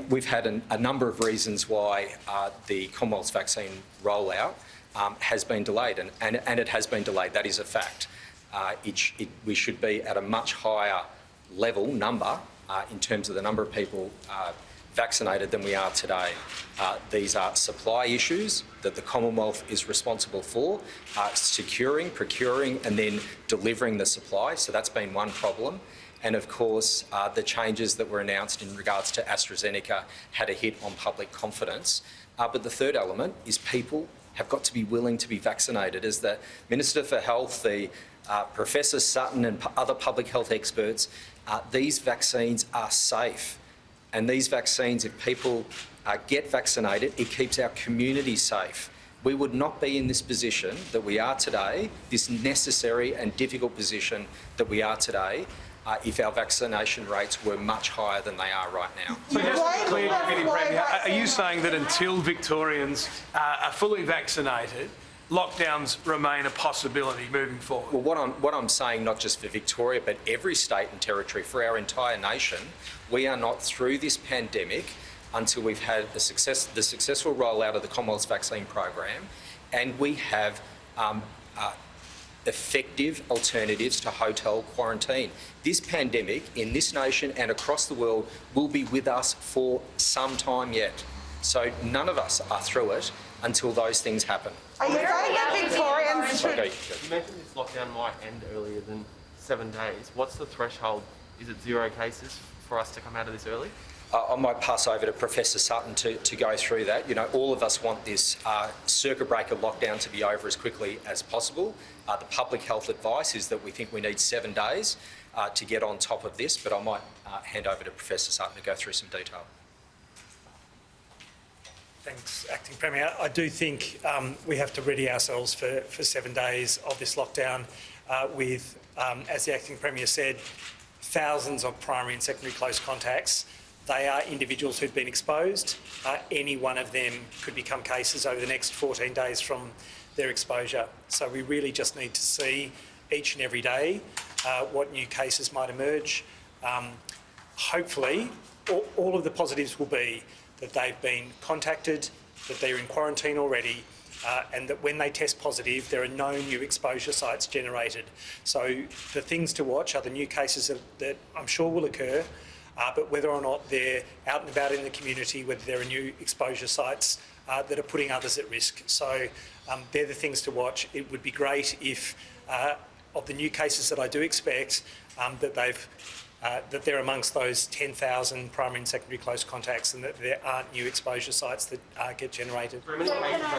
We've had a number of reasons why the Commonwealth's vaccine rollout has been delayed, and it has been delayed. That is a fact. We should be at a much higher level number in terms of the number of people vaccinated than we are today. These are supply issues that the Commonwealth is responsible for, securing, procuring and then delivering the supply. So that's been one problem. And of course, the changes that were announced in regards to AstraZeneca had a hit on public confidence. But the third element is people have got to be willing to be vaccinated. As the Minister for Health, Professor Sutton and other public health experts, these vaccines are safe. And these vaccines, if people get vaccinated, it keeps our community safe. We would not be in this position that we are today, this necessary and difficult position that we are today, if our vaccination rates were much higher than they are right now. So just to be clear, Deputy Premier, are you saying that until Victorians are fully vaccinated, lockdowns remain a possibility moving forward? Well, what I'm saying, not just for Victoria, but every state and territory, for our entire nation, we are not through this pandemic until we've had the successful rollout of the Commonwealth's vaccine program, and we have effective alternatives to hotel quarantine. This pandemic in this nation and across the world will be with us for some time yet. So none of us are through it until those things happen. Are you saying that Victorians should... Okay. You mentioned this lockdown might end earlier than 7 days. What's the threshold? Is it 0 cases for us to come out of this early? I might pass over to Professor Sutton to go through that. You know, all of us want this circuit breaker lockdown to be over as quickly as possible. The public health advice is that we think we need 7 days to get on top of this, but I might hand over to Professor Sutton to go through some detail. Thanks, Acting Premier. I do think we have to ready ourselves for 7 days of this lockdown with, as the Acting Premier said, thousands of primary and secondary close contacts. They are individuals who've been exposed. Any one of them could become cases over the next 14 days from their exposure. So we really just need to see each and every day what new cases might emerge. Hopefully, all of the positives will be that they've been contacted, that they're in quarantine already, and that when they test positive, there are no new exposure sites generated. So the things to watch are the new cases that I'm sure will occur, but whether or not they're out and about in the community, whether there are new exposure sites that are putting others at risk. So they're the things to watch. It would be great if, of the new cases that I do expect, that they're amongst those 10,000 primary and secondary close contacts and that there aren't new exposure sites that get generated.